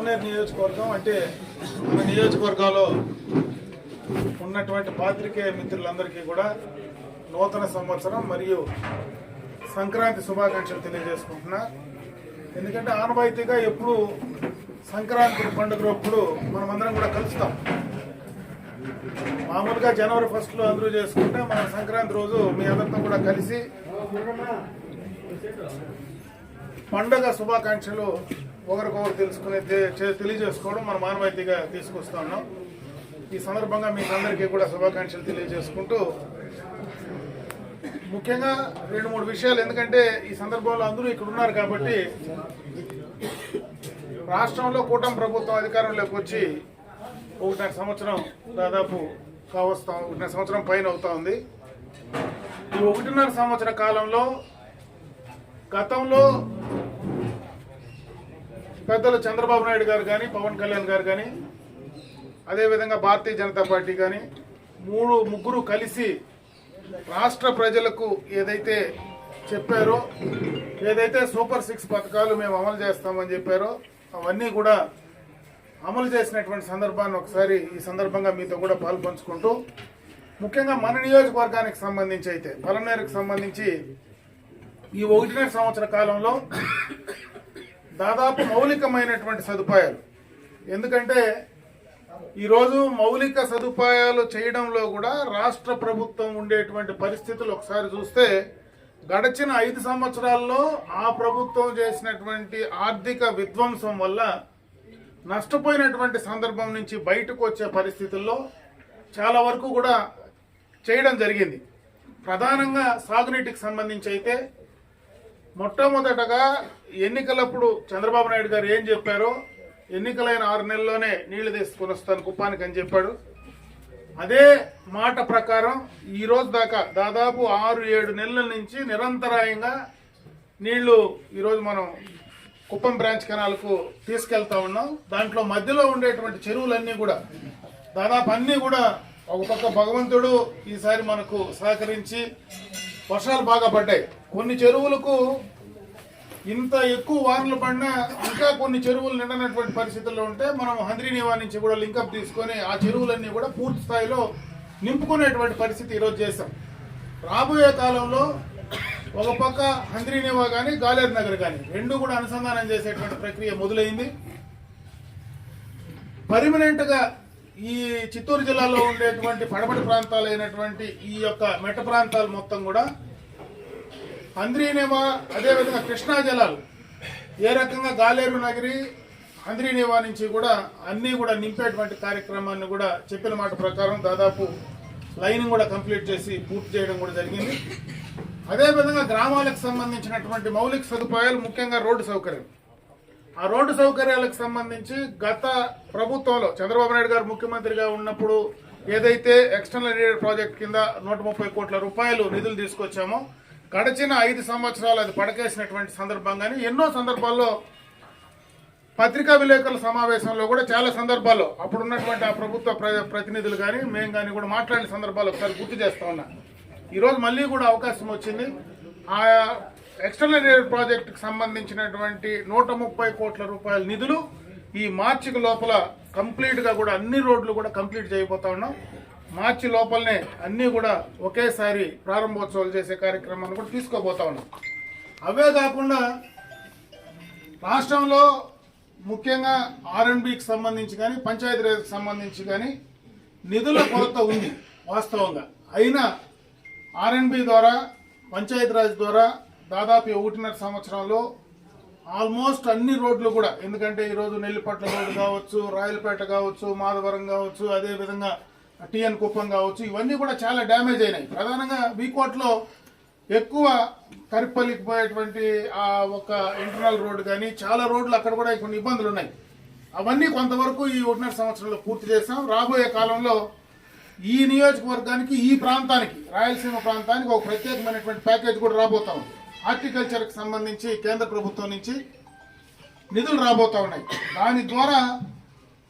పలమనేరు నియోజకవర్గం అంటే మన నియోజకవర్గంలో ఉన్నటువంటి పాత్రికేయ మిత్రులందరికీ కూడా నూతన సంవత్సరం మరియు సంక్రాంతి శుభాకాంక్షలు తెలియజేసుకుంటున్నా. ఎందుకంటే ఆనవాయితీగా ఎప్పుడు సంక్రాంతి పండుగప్పుడు మనమందరం కూడా కలుస్తాం. మామూలుగా జనవరి 1 అందరూ చేసుకుంటే మన సంక్రాంతి రోజు మీ అందరితో కూడా కలిసి పండుగ శుభాకాంక్షలు ఒకరికొకరు తెలియజేసుకోవడం మన మానవాయితీగా తీసుకొస్తా ఉన్నాం. ఈ సందర్భంగా మీకు అందరికీ కూడా శుభాకాంక్షలు తెలియజేసుకుంటూ ముఖ్యంగా 2-3 విషయాలు, ఎందుకంటే ఈ సందర్భంలో అందరూ ఇక్కడ ఉన్నారు కాబట్టి, రాష్ట్రంలో కూటమి ప్రభుత్వం అధికారంలోకి వచ్చి 1.5 సంవత్సరం దాదాపు కావస్తాం, 1.5 సంవత్సరం పైన అవుతా ఉంది. ఈ 1.5 సంవత్సర కాలంలో గతంలో పెద్దలు చంద్రబాబు నాయుడు గారు కానీ, పవన్ కళ్యాణ్ గారు కానీ, అదేవిధంగా భారతీయ జనతా పార్టీ కానీ ముగ్గురు కలిసి రాష్ట్ర ప్రజలకు ఏదైతే చెప్పారో, ఏదైతే సూపర్ 6 పథకాలు మేము అమలు చేస్తామని చెప్పారో అవన్నీ కూడా అమలు చేసినటువంటి సందర్భాన్ని ఒకసారి ఈ సందర్భంగా మీతో కూడా పాల్పంచుకుంటూ, ముఖ్యంగా మన నియోజకవర్గానికి సంబంధించి అయితే పలమనేరుకు సంబంధించి ఈ 1.5 సంవత్సర కాలంలో దాదాపు మౌలికమైనటువంటి సదుపాయాలు, ఎందుకంటే ఈరోజు మౌలిక సదుపాయాలు చేయడంలో కూడా రాష్ట్ర ప్రభుత్వం ఉండేటువంటి పరిస్థితులు ఒకసారి చూస్తే, గడిచిన 5 సంవత్సరాల్లో ఆ ప్రభుత్వం చేసినటువంటి ఆర్థిక విధ్వంసం వల్ల నష్టపోయినటువంటి సందర్భం నుంచి బయటకు వచ్చే పరిస్థితుల్లో చాలా వరకు కూడా చేయడం జరిగింది. ప్రధానంగా సాగునీటికి సంబంధించి అయితే మొట్టమొదటగా ఎన్నికలప్పుడు చంద్రబాబు నాయుడు గారు ఏం చెప్పారో, ఎన్నికలైన 6 నెలల్లోనే నీళ్లు తీసుకుని వస్తాను కుప్పానికి అని చెప్పాడు. అదే మాట ప్రకారం ఈ రోజు దాకా దాదాపు 6-7 నెలల నుంచి నిరంతరాయంగా నీళ్లు ఈరోజు మనం కుప్పం బ్రాంచ్ కెనాల్కు తీసుకెళ్తా ఉన్నాం. దాంట్లో మధ్యలో ఉండేటువంటి చెరువులన్నీ కూడా దాదాపు అన్నీ కూడా ఒక పక్క భగవంతుడు ఈసారి మనకు సహకరించి వర్షాలు బాగా పడ్డాయి. కొన్ని చెరువులకు ఇంత ఎక్కువ వానలు పడినా ఇంకా కొన్ని చెరువులు నిండనటువంటి పరిస్థితుల్లో ఉంటే మనం హంద్రీనివా నుంచి కూడా లింకప్ తీసుకొని ఆ చెరువులన్నీ కూడా పూర్తి స్థాయిలో నింపుకునేటువంటి పరిస్థితి ఈరోజు చేశాం. రాబోయే కాలంలో ఒక పక్క హంద్రీనివా కానీ గాలేరు నగర్ కానీ రెండు కూడా అనుసంధానం చేసేటువంటి ప్రక్రియ మొదలైంది. పర్మనెంట్గా ఈ చిత్తూరు జిల్లాలో ఉండేటువంటి పడమటి ప్రాంతాలైనటువంటి ఈ యొక్క మెట్ట ప్రాంతాలు మొత్తం కూడా హంద్రీనివా, అదేవిధంగా కృష్ణా జలాలు ఏ రకంగా గాలేరు నగరి హంద్రీనివా నుంచి కూడా అన్నీ కూడా నింపేటువంటి కార్యక్రమాన్ని కూడా చెప్పిన మాట ప్రకారం దాదాపు లైనింగ్ కూడా కంప్లీట్ చేసి పూర్తి చేయడం కూడా జరిగింది. అదేవిధంగా గ్రామాలకు సంబంధించినటువంటి మౌలిక సదుపాయాలు, ముఖ్యంగా రోడ్డు సౌకర్యం, ఆ రోడ్డు సౌకర్యాలకు సంబంధించి గత ప్రభుత్వంలో చంద్రబాబు నాయుడు గారు ముఖ్యమంత్రిగా ఉన్నప్పుడు ఏదైతే ఎక్స్టర్నల్ ఎయిడ్ ప్రాజెక్ట్ కింద 130 కోట్ల రూపాయలు నిధులు తీసుకొచ్చామో, గడిచిన 5 సంవత్సరాలు అది పడకేసినటువంటి సందర్భంగానే ఎన్నో సందర్భాల్లో పత్రికా విలేకరుల సమావేశంలో కూడా చాలా సందర్భాల్లో అప్పుడున్నటువంటి ఆ ప్రభుత్వ ప్రతినిధులు కానీ మేము కానీ కూడా మాట్లాడిన సందర్భాలు ఒకసారి గుర్తు చేస్తా ఉన్నా. ఈరోజు మళ్ళీ కూడా అవకాశం వచ్చింది. ఆ ఎక్స్టర్నల్ ఎయిడ్ ప్రాజెక్టుకు సంబంధించినటువంటి 130 కోట్ల రూపాయల నిధులు ఈ మార్చికి లోపల కంప్లీట్గా కూడా అన్ని రోడ్లు కూడా కంప్లీట్ చేయబోతా ఉన్నాం. మార్చి లోపలనే అన్నీ కూడా ఒకేసారి ప్రారంభోత్సవాలు చేసే కార్యక్రమాన్ని కూడా తీసుకోబోతా ఉన్నాం. అవే కాకుండా రాష్ట్రంలో ముఖ్యంగా R&Bకి సంబంధించి కానీ పంచాయతీరాజ్కి సంబంధించి కానీ నిధుల కొరత ఉంది వాస్తవంగా. అయినా R&B ద్వారా పంచాయతీరాజ్ ద్వారా దాదాపు 1.5 సంవత్సరంలో ఆల్మోస్ట్ అన్ని రోడ్లు కూడా, ఎందుకంటే ఈరోజు నెల్లిపట్ల రోడ్డు కావచ్చు, రాయలపేట కావచ్చు, మాధవరం కావచ్చు, అదేవిధంగా TN కుప్పం కావచ్చు, ఇవన్నీ కూడా చాలా డ్యామేజ్ అయినాయి. ప్రధానంగా వీకోట్లో ఎక్కువ కరిపల్లికి పోయేటువంటి ఆ ఒక ఇంటర్నల్ రోడ్డు కానీ చాలా రోడ్లు అక్కడ కూడా కొన్ని ఇబ్బందులు ఉన్నాయి. అవన్నీ కొంతవరకు ఈ 1.5 సంవత్సరంలో పూర్తి చేసాం. రాబోయే కాలంలో ఈ నియోజకవర్గానికి, ఈ ప్రాంతానికి, రాయలసీమ ప్రాంతానికి ఒక ప్రత్యేకమైనటువంటి ప్యాకేజ్ కూడా రాబోతా ఉంది. హార్టికల్చర్కి సంబంధించి కేంద్ర ప్రభుత్వం నుంచి నిధులు రాబోతా ఉన్నాయి. దాని ద్వారా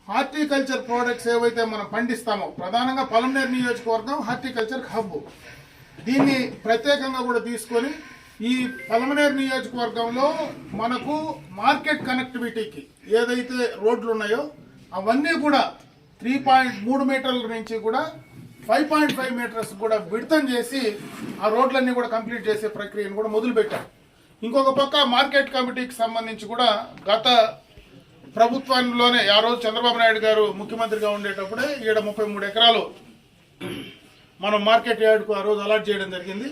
హార్టికల్చర్ ప్రోడక్ట్స్ ఏవైతే మనం పండిస్తామో, ప్రధానంగా పలమనేరు నియోజకవర్గం హార్టికల్చర్ హబ్, దీన్ని ప్రత్యేకంగా కూడా తీసుకొని ఈ పలమనేరు నియోజకవర్గంలో మనకు మార్కెట్ కనెక్టివిటీకి ఏదైతే రోడ్లు ఉన్నాయో అవన్నీ కూడా 3.3 మీటర్ల నుంచి కూడా 5.5 మీటర్స్ కూడా విడతం చేసి ఆ రోడ్లన్నీ కూడా కంప్లీట్ చేసే ప్రక్రియను కూడా మొదలుపెట్టారు. ఇంకొక పక్క మార్కెట్ కమిటీకి సంబంధించి కూడా గత ప్రభుత్వంలోనే ఆ రోజు చంద్రబాబు నాయుడు గారు ముఖ్యమంత్రిగా ఉండేటప్పుడే 33 ఎకరాలు మనం మార్కెట్ యార్డ్కు ఆ రోజు అలాట్ చేయడం జరిగింది.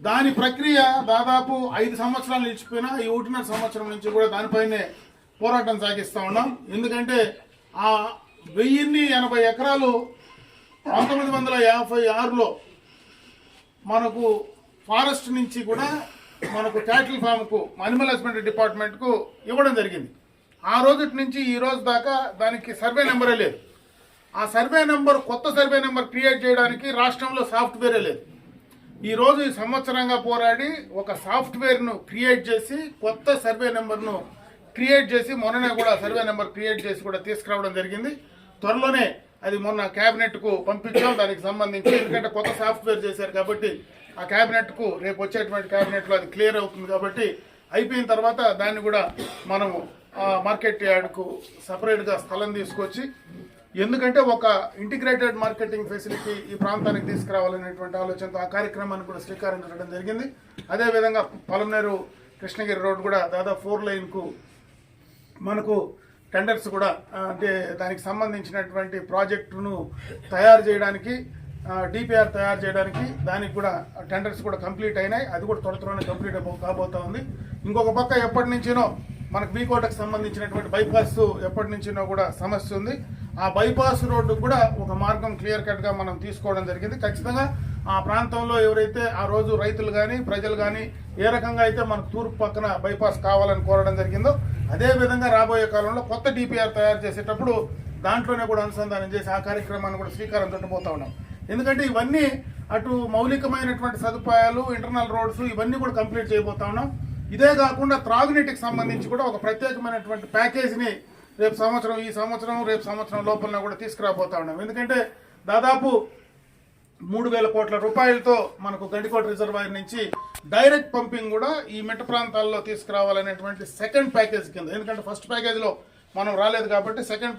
దాని ప్రక్రియ దాదాపు 5 సంవత్సరాలు నిలిచిపోయినా ఈ 1.5 సంవత్సరం నుంచి కూడా దానిపైనే పోరాటం సాగిస్తూ ఉన్నాం. ఎందుకంటే ఆ 1080 ఎకరాలు 1956లో మనకు ఫారెస్ట్ నుంచి కూడా మనకు క్యాటిల్ ఫామ్కు అనిమల్ హస్బెండరీ డిపార్ట్మెంట్కు ఇవ్వడం జరిగింది. ఆ రోజు నుంచి ఈ రోజు దాకా దానికి సర్వే నెంబరే లేదు. ఆ సర్వే నెంబర్ కొత్త సర్వే నెంబర్ క్రియేట్ చేయడానికి రాష్ట్రంలో సాఫ్ట్వేరే లేదు. ఈ రోజు ఈ సంవత్సరంగా పోరాడి ఒక సాఫ్ట్వేర్ను క్రియేట్ చేసి కొత్త సర్వే నెంబర్ను క్రియేట్ చేసి మొన్ననే కూడా సర్వే నెంబర్ క్రియేట్ చేసి కూడా తీసుకురావడం జరిగింది. త్వరలోనే అది మొన్న క్యాబినెట్కు పంపించాం దానికి సంబంధించి. ఎందుకంటే కొత్త సాఫ్ట్వేర్ చేశారు కాబట్టి ఆ క్యాబినెట్కు రేపు వచ్చేటువంటి క్యాబినెట్లో అది క్లియర్ అవుతుంది కాబట్టి అయిపోయిన తర్వాత దాన్ని కూడా మనము మార్కెట్ యార్డ్కు సపరేట్గా స్థలం తీసుకొచ్చి, ఎందుకంటే ఒక ఇంటిగ్రేటెడ్ మార్కెటింగ్ ఫెసిలిటీ ఈ ప్రాంతానికి తీసుకురావాలనేటువంటి ఆలోచనతో ఆ కార్యక్రమాన్ని కూడా శ్రీకారం చుట్టడం జరిగింది. అదేవిధంగా పలమనేరు కృష్ణగిరి రోడ్ కూడా దాదాపు 4 లైన్కు మనకు టెండర్స్ కూడా అంటే దానికి సంబంధించినటువంటి ప్రాజెక్టును తయారు చేయడానికి డిపిఆర్ తయారు చేయడానికి దానికి కూడా టెండర్స్ కూడా కంప్లీట్ అయినాయి. అది కూడా త్వరలోనే కంప్లీట్ కాబోతా ఉంది. ఇంకొక పక్క ఎప్పటి నుంచినో మనకు బీకోటకు సంబంధించినటువంటి బైపాస్ ఎప్పటి నుంచినో కూడా సమస్య ఉంది. ఆ బైపాస్ రోడ్డు కూడా ఒక మార్గం క్లియర్ కట్గా మనం తీసుకోవడం జరిగింది. ఖచ్చితంగా ఆ ప్రాంతంలో ఎవరైతే ఆ రోజు రైతులు కానీ ప్రజలు కానీ ఏ రకంగా అయితే మనకు తూర్పు పక్కన బైపాస్ కావాలని కోరడం జరిగిందో అదేవిధంగా రాబోయే కాలంలో కొత్త డిపిఆర్ తయారు చేసేటప్పుడు దాంట్లోనే కూడా అనుసంధానం చేసి ఆ కార్యక్రమాన్ని కూడా శ్రీకారం చుట్టబోతా ఉన్నాం. ఎందుకంటే ఇవన్నీ అటు మౌలికమైనటువంటి సదుపాయాలు, ఇంటర్నల్ రోడ్స్ ఇవన్నీ కూడా కంప్లీట్ చేయబోతా ఉన్నాం. ఇదే కాకుండా త్రాగునీటికి సంబంధించి కూడా ఒక ప్రత్యేకమైనటువంటి ప్యాకేజీని రేపు సంవత్సరం ఈ సంవత్సరం రేపు సంవత్సరం లోపల కూడా తీసుకురాబోతా ఉన్నాం. ఎందుకంటే దాదాపు 3,000 కోట్ల రూపాయలతో మనకు గండికోట రిజర్వాయర్ నుంచి డైరెక్ట్ పంపింగ్ కూడా ఈ మెట్ట ప్రాంతాల్లో తీసుకురావాలనేటువంటి సెకండ్ ప్యాకేజ్ కింద. ఎందుకంటే ఫస్ట్ ప్యాకేజీలో మనం రాలేదు కాబట్టి సెకండ్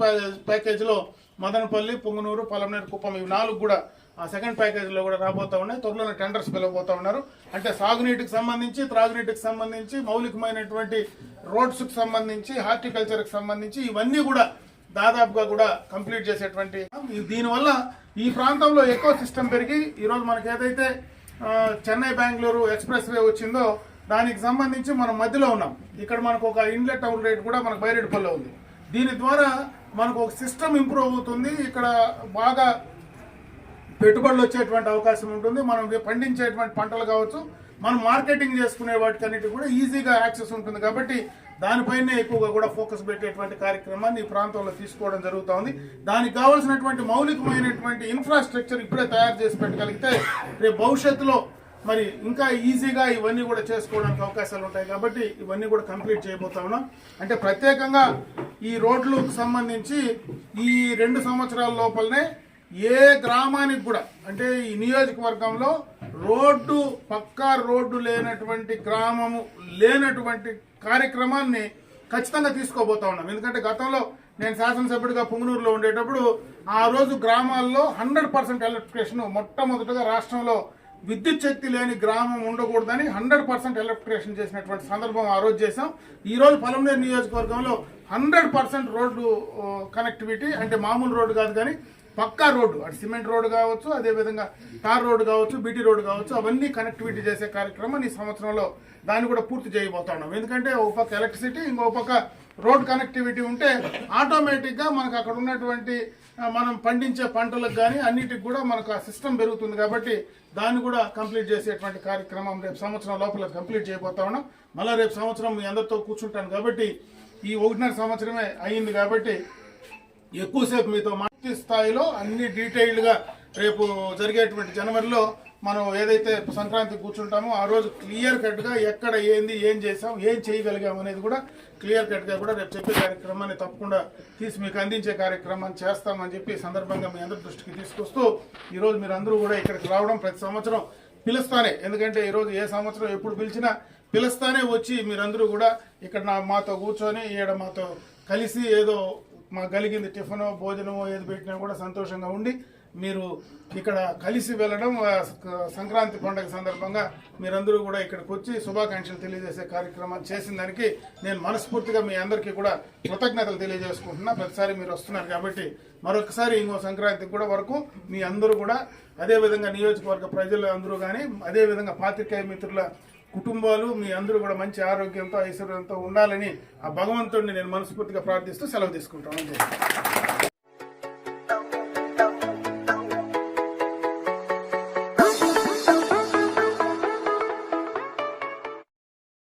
ప్యాకేజీలో మదనపల్లి, పుంగనూరు, పలమనేరు, కుప్పం ఇవి 4 కూడా ఆ సెకండ్ ప్యాకేజీలో కూడా రాబోతా ఉన్నాయి. త్వరలోనే టెండర్స్ పిలవబోతా ఉన్నారు. అంటే సాగునీటికి సంబంధించి, త్రాగునీటికి సంబంధించి, మౌలికమైనటువంటి రోడ్స్కి సంబంధించి, హార్టికల్చర్కి సంబంధించి ఇవన్నీ కూడా దాదాపుగా కూడా కంప్లీట్ చేసేటువంటి దీనివల్ల ఈ ప్రాంతంలో ఎకో సిస్టమ్ పెరిగి ఈరోజు మనకి ఏదైతే చెన్నై బెంగళూరు ఎక్స్ప్రెస్ వే వచ్చిందో దానికి సంబంధించి మనం మధ్యలో ఉన్నాం. ఇక్కడ మనకు ఒక ఇన్లెట్ అవుట్ రేట్ కూడా మనకు బైరెడ్పల్లిలో ఉంది. దీని ద్వారా మనకు ఒక సిస్టమ్ ఇంప్రూవ్ అవుతుంది. ఇక్కడ బాగా పెట్టుబడులు వచ్చేటువంటి అవకాశం ఉంటుంది. మనం పండించేటువంటి పంటలు కావచ్చు, మనం మార్కెటింగ్ చేసుకునే వాటికన్నిటి కూడా ఈజీగా యాక్సెస్ ఉంటుంది. కాబట్టి దానిపైనే ఎక్కువగా కూడా ఫోకస్ పెట్టేటువంటి కార్యక్రమాన్ని ఈ ప్రాంతంలో తీసుకోవడం జరుగుతూ ఉంది. దానికి కావాల్సినటువంటి మౌలికమైనటువంటి ఇన్ఫ్రాస్ట్రక్చర్ ఇప్పుడే తయారు చేసి పెట్టగలిగితే రేపు భవిష్యత్తులో మరి ఇంకా ఈజీగా ఇవన్నీ కూడా చేసుకోవడానికి అవకాశాలు ఉంటాయి. కాబట్టి ఇవన్నీ కూడా కంప్లీట్ చేయబోతా ఉన్నాం. అంటే ప్రత్యేకంగా ఈ రోడ్లకు సంబంధించి ఈ 2 సంవత్సరాల లోపలనే ఏ గ్రామానికి కూడా అంటే ఈ నియోజకవర్గంలో పక్కా రోడ్డు లేనటువంటి గ్రామము లేనటువంటి కార్యక్రమాన్ని ఖచ్చితంగా తీసుకోబోతా ఉన్నాం. ఎందుకంటే గతంలో నేను శాసనసభ్యుడిగా పుంగనూరులో ఉండేటప్పుడు ఆ రోజు గ్రామాల్లో 100% ఎలక్ట్రిఫికేషన్ మొట్టమొదటిగా రాష్ట్రంలో విద్యుత్ శక్తి లేని గ్రామం ఉండకూడదని 100% ఎలక్ట్రిఫికేషన్ చేసినటువంటి సందర్భం ఆ రోజు చేశాం. ఈ రోజు పలమనేరు నియోజకవర్గంలో 100% రోడ్డు కనెక్టివిటీ అంటే మామూలు రోడ్డు కాదు కానీ పక్కా రోడ్డు, అటు సిమెంట్ రోడ్డు కావచ్చు, అదేవిధంగా తార్ రోడ్డు కావచ్చు, బీటీ రోడ్డు కావచ్చు, అవన్నీ కనెక్టివిటీ చేసే కార్యక్రమం ఈ సంవత్సరంలో దాన్ని కూడా పూర్తి చేయబోతున్నాం. ఎందుకంటే ఒక పక్క ఎలక్ట్రిసిటీ, ఇంకో పక్క రోడ్ కనెక్టివిటీ ఉంటే ఆటోమేటిక్గా మనకు అక్కడ ఉన్నటువంటి మనం పండించే పంటలకు కానీ అన్నిటికి కూడా మనకు ఆ సిస్టమ్ పెరుగుతుంది. కాబట్టి దాన్ని కూడా కంప్లీట్ చేసేటువంటి కార్యక్రమం రేపు సంవత్సరం లోపల కంప్లీట్ చేయబోతా ఉన్నాం. మళ్ళీ రేపు సంవత్సరం మీ అందరితో కూర్చుంటాను కాబట్టి ఈ 1.5 సంవత్సరమే అయ్యింది కాబట్టి ఎక్కువసేపు మీతో పూర్తి స్థాయిలో అన్ని డీటెయిల్డ్గా రేపు జరిగేటువంటి జనవరిలో మనం ఏదైతే సంక్రాంతి కూర్చుంటామో ఆ రోజు క్లియర్ కట్గా ఎక్కడ ఏంది, ఏం చేసాం, ఏం చేయగలిగాం అనేది కూడా క్లియర్ కట్గా కూడా రేపు చెప్పే కార్యక్రమాన్ని తప్పకుండా తీసి మీకు అందించే కార్యక్రమాన్ని చేస్తామని చెప్పి సందర్భంగా మీ అందరి దృష్టికి తీసుకొస్తూ ఈరోజు మీరు అందరూ కూడా ఇక్కడికి రావడం, ప్రతి సంవత్సరం పిలుస్తానే, ఎందుకంటే ఈరోజు ఏ సంవత్సరం ఎప్పుడు పిలిచినా పిలుస్తానే వచ్చి మీరందరూ కూడా ఇక్కడ మాతో కూర్చొని ఈడ మాతో కలిసి ఏదో మాకు కలిగింది టిఫినో భోజనమో ఏది పెట్టినా కూడా సంతోషంగా ఉండి మీరు ఇక్కడ కలిసి వెళ్ళడం సంక్రాంతి పండుగ సందర్భంగా మీరందరూ కూడా ఇక్కడికి వచ్చి శుభాకాంక్షలు తెలియజేసే కార్యక్రమాలు చేసిన దానికి నేను మనస్ఫూర్తిగా మీ అందరికీ కూడా కృతజ్ఞతలు తెలియజేసుకుంటున్నా. ప్రతిసారి మీరు వస్తున్నారు కాబట్టి మరొకసారి ఇంకో సంక్రాంతికి కూడా వరకు మీ అందరూ కూడా అదేవిధంగా నియోజకవర్గ ప్రజలు అందరూ కానీ అదేవిధంగా పాత్రికేయ మిత్రుల కుటుంబాలు మీ అందరూ కూడా మంచి ఆరోగ్యంతో ఐశ్వర్యంతో ఉండాలని ఆ భగవంతుడిని నేను మనస్ఫూర్తిగా ప్రార్థిస్తూ సెలవు తీసుకుంటాను.